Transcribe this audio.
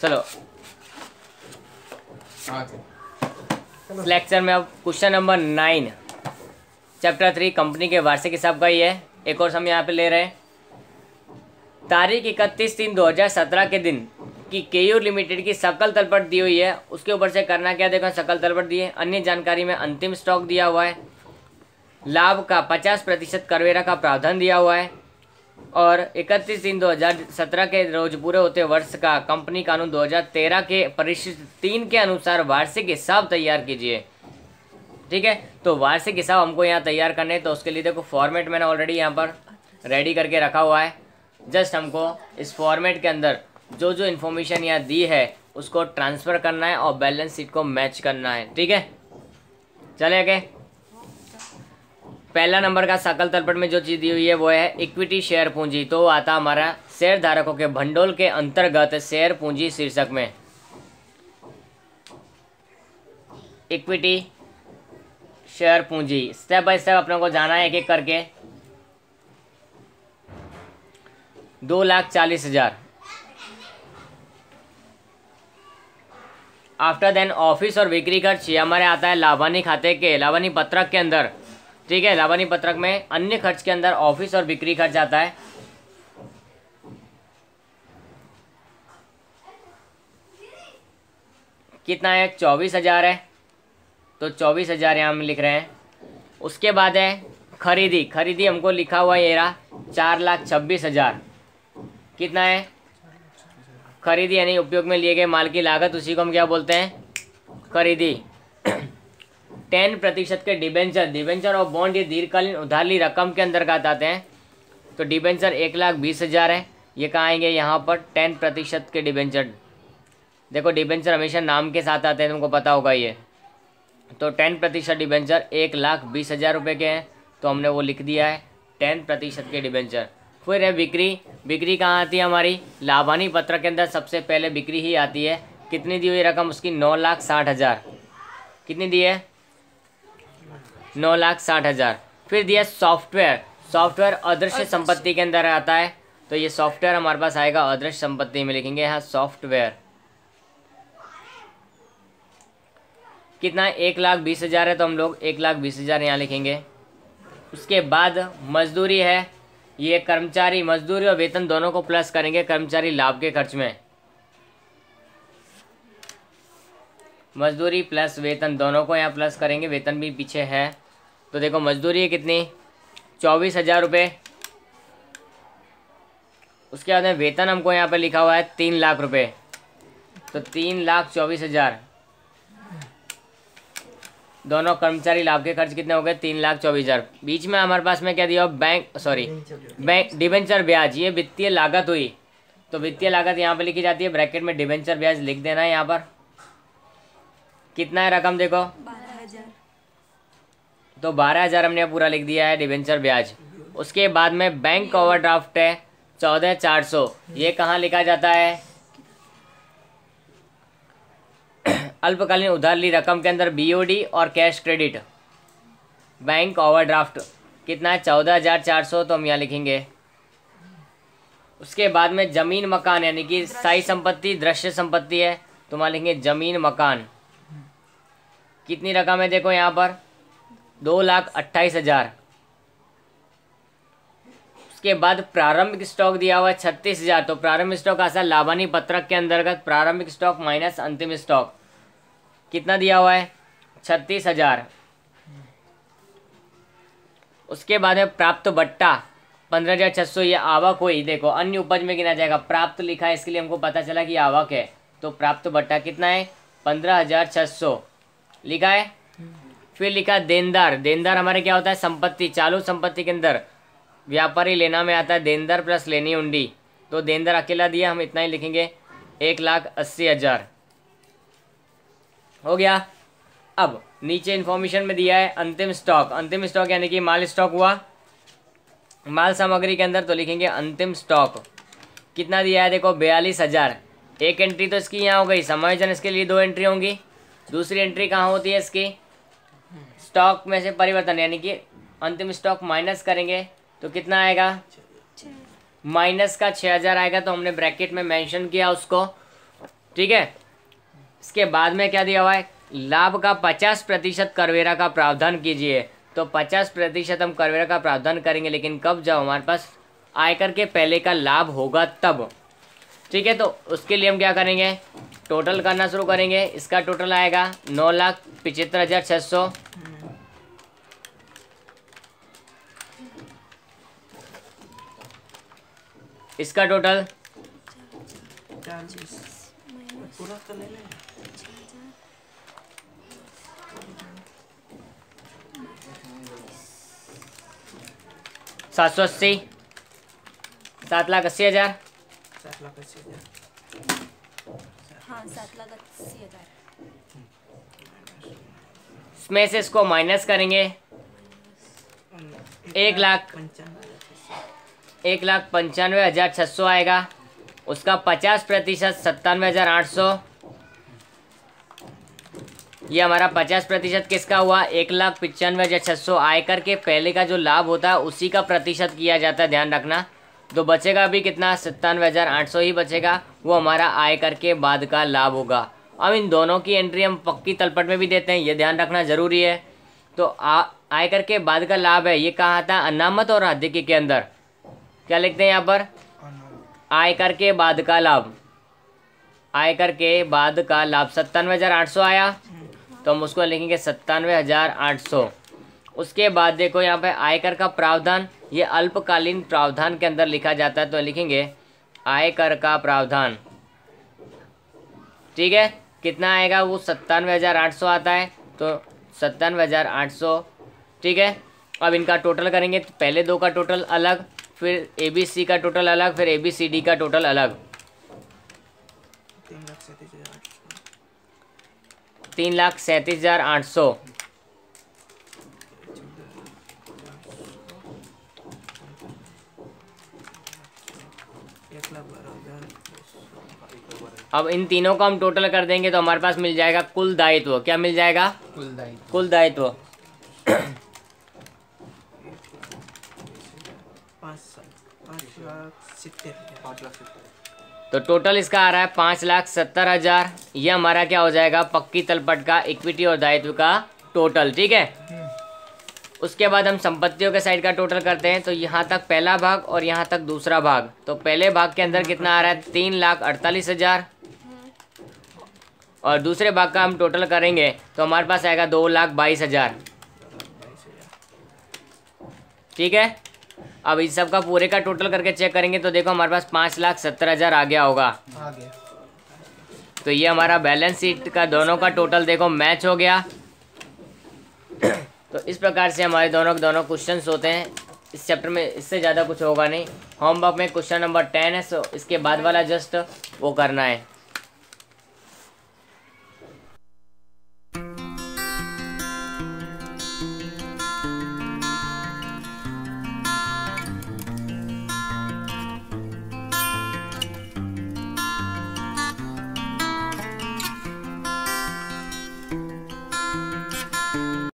चलो लेक्चर में अब क्वेश्चन नंबर 9 चैप्टर 3 कंपनी के वार्षिक हिसाब का ही है। एक और हम यहाँ पे ले रहे हैं। तारीख 31/3/2017 के दिन की केयूर लिमिटेड की सकल तलपट दी हुई है। उसके ऊपर से करना क्या, देखो सकल तलपट दी है। अन्य जानकारी में अंतिम स्टॉक दिया हुआ है। लाभ का 50% करवेरा का प्रावधान दिया हुआ है। और 31/3/2017 के रोज पूरे होते वर्ष का कंपनी कानून 2013 के परिशिष्ट 3 के अनुसार वार्षिक हिसाब तैयार कीजिए। ठीक है, तो वार्षिक हिसाब हमको यहाँ तैयार करने, तो उसके लिए देखो फॉर्मेट मैंने ऑलरेडी यहाँ पर रेडी करके रखा हुआ है। जस्ट हमको इस फॉर्मेट के अंदर जो जो इन्फॉर्मेशन यहाँ दी है उसको ट्रांसफ़र करना है और बैलेंस शीट को मैच करना है। ठीक है, चले आगे। पहला नंबर का सकल तलपट में जो चीज़ दी हुई है वो है इक्विटी शेयर पूंजी। तो आता हमारा शेयर धारकों के भंडोल के अंतर्गत शेयर पूंजी शीर्षक में इक्विटी शेयर पूंजी। स्टेप बाय स्टेप अपने को जाना है एक एक करके। 2,40,000। आफ्टर देन ऑफिस और बिक्री खर्च ये हमारे आता है लाभानी खाते के लाभानी पत्रक के अंदर। ठीक है, लाभानी पत्रक में अन्य खर्च के अंदर ऑफिस और बिक्री खर्च आता है। कितना है, 24,000 है, तो 24,000 यहाँ हम लिख रहे हैं। उसके बाद है खरीदी हमको लिखा हुआ है ये रहा 4,26,000। कितना है खरीदी, यानी उपयोग में लिए गए माल की लागत, उसी को हम क्या बोलते हैं, खरीदी। 10% के डिबेंचर और बॉन्ड ये दीर्घकालीन उधार ली रकम के अंतर्गत आते हैं। तो डिबेंचर 1,20,000 है, ये कहाँ आएंगे, यहाँ पर 10% के डिबेंचर। देखो डिबेंचर हमेशा नाम के साथ आते हैं, तुमको पता होगा ये। तो 10% डिबेंचर 1,20,000 रुपये के हैं, तो हमने वो लिख दिया है 10% के डिबेंचर। फिर है बिक्री कहाँ आती है हमारी, लाभानी पत्रक के अंदर सबसे पहले बिक्री ही आती है। कितनी दी हुई रकम उसकी, 9,60,000। कितनी दी है, 9,60,000। फिर दिया सॉफ्टवेयर अदृश्य संपत्ति के अंदर आता है। तो ये सॉफ्टवेयर हमारे पास आएगा अदृश्य संपत्ति में, लिखेंगे यहाँ सॉफ्टवेयर। कितना है, 1,20,000 है, तो हम लोग 1,20,000 यहाँ लिखेंगे। उसके बाद मजदूरी है, ये कर्मचारी मजदूरी और वेतन दोनों को प्लस करेंगे कर्मचारी लाभ के खर्च में। मजदूरी प्लस वेतन दोनों को यहाँ प्लस करेंगे, वेतन भी पीछे है। तो देखो मजदूरी है कितनी, 24,000 रुपये। उसके बाद में वेतन हमको यहाँ पे लिखा हुआ है 3 लाख रुपये, तो 3,24,000। दोनों कर्मचारी लाभ के खर्च कितने हो गए, 3,24,000। बीच में हमारे पास में क्या दिया, बैंक डिबेंचर ब्याज, ये वित्तीय लागत हुई। तो वित्तीय लागत यहाँ पे लिखी जाती है, ब्रैकेट में डिबेंचर ब्याज लिख देना है यहाँ पर। कितना है रकम देखो, 12,000। तो 12,000 हमने पूरा लिख दिया है डिबेंचर ब्याज। उसके बाद में बैंक ओवरड्राफ्ट है 14,400, ये कहाँ लिखा जाता है, अल्पकालीन उधार ली रकम के अंदर बीओडी और कैश क्रेडिट। बैंक ओवरड्राफ्ट कितना है, 14,400, तो हम यहाँ लिखेंगे। उसके बाद में जमीन मकान, यानी कि स्थायी संपत्ति दृश्य संपत्ति है, तो वहाँ लिखेंगे जमीन मकान। कितनी रकम है देखो यहाँ पर, 2,28,000। उसके बाद प्रारंभिक स्टॉक दिया हुआ है 36,000। तो प्रारंभिक स्टॉक आता है लाभानी पत्रक के अंतर्गत प्रारंभिक स्टॉक माइनस अंतिम स्टॉक। कितना दिया हुआ है, 36,000। उसके बाद में प्राप्त बट्टा 15,600, ये आवक हुई। देखो अन्य उपज में गिना जाएगा, प्राप्त लिखा है इसके लिए हमको पता चला कि आवक है। तो प्राप्त बट्टा कितना है, 15,600 लिखा है। फिर लिखा देनदार हमारे क्या होता है, संपत्ति, चालू संपत्ति के अंदर व्यापारी लेना में आता है देनदार प्लस लेनी उंडी। तो देनदार अकेला दिया, हम इतना ही लिखेंगे 1,80,000 हो गया। अब नीचे इन्फॉर्मेशन में दिया है अंतिम स्टॉक यानी कि माल स्टॉक हुआ माल सामग्री के अंदर, तो लिखेंगे अंतिम स्टॉक। कितना दिया है देखो, 42,000। एक एंट्री तो इसकी यहाँ हो गई, समायोजन इसके लिए 2 एंट्री होंगी। दूसरी एंट्री कहाँ होती है इसकी, स्टॉक में से परिवर्तन, यानी कि अंतिम स्टॉक माइनस करेंगे तो कितना आएगा, माइनस का 6000 आएगा, तो हमने ब्रैकेट में मेंशन किया उसको, ठीक है। इसके बाद में क्या दिया हुआ है, लाभ का 50% करवेरा का प्रावधान कीजिए। तो 50% हम करवेरा का प्रावधान करेंगे, लेकिन कब, जब हमारे पास आयकर के पहले का लाभ होगा तब, ठीक है। तो उसके लिए हम क्या करेंगे, टोटल करना शुरू करेंगे। इसका टोटल आएगा 9,75,600। इसका टोटल 780, 7,80,000। हाँ 7,80,000। इसमें से इसको माइनस करेंगे, 1,95,600 आएगा। उसका 50% 97,800। ये हमारा 50% किसका हुआ, 1,95,600। आयकर के पहले का जो लाभ होता है उसी का प्रतिशत किया जाता है, ध्यान रखना। तो बचेगा भी कितना, 97,800 ही बचेगा, वो हमारा आयकर के बाद का लाभ होगा। अब इन दोनों की एंट्री हम पक्की तलपट में भी देते हैं, ये ध्यान रखना ज़रूरी है। तो आयकर के बाद का लाभ है, ये कहाँ आता है, अनामत और हार्दिकी के अंदर। क्या लिखते हैं यहाँ पर, आयकर के बाद का लाभ। आयकर के बाद का लाभ 97,800 आया, तो हम उसको लिखेंगे 97,800। उसके बाद देखो यहाँ पे आयकर का प्रावधान, ये अल्पकालीन प्रावधान के अंदर लिखा जाता है, तो लिखेंगे आयकर का प्रावधान, ठीक है। कितना आएगा, वो 97,800 आता है, तो 97,800, ठीक है। अब इनका टोटल करेंगे, तो पहले दो का टोटल अलग, फिर ABC का टोटल अलग, फिर ABCD का टोटल अलग। 3,37,800। अब इन तीनों को हम टोटल कर देंगे, तो हमारे पास मिल जाएगा कुल दायित्व। क्या मिल जाएगा, कुल दायित्व। तो टोटल इसका आ रहा है 5,70,000। ये हमारा क्या हो जाएगा, पक्की तलपट का इक्विटी और दायित्व का टोटल, ठीक है। उसके बाद हम संपत्तियों के साइड का टोटल करते हैं। तो यहाँ तक पहला भाग और यहाँ तक दूसरा भाग। तो पहले भाग के अंदर कितना आ रहा है, 3,48,000, और दूसरे भाग का हम टोटल करेंगे तो हमारे पास आएगा 2,22,000, ठीक है। अब इस सब का पूरे का टोटल करके चेक करेंगे तो देखो हमारे पास 5,70,000 आ गया होगा। तो ये हमारा बैलेंस शीट का दोनों का टोटल देखो मैच हो गया। तो इस प्रकार से हमारे दोनों क्वेश्चंस होते हैं इस चैप्टर में। इससे ज़्यादा कुछ होगा नहीं। होमवर्क में क्वेश्चन नंबर 10 है, सो इसके बाद वाला जस्ट वो करना है।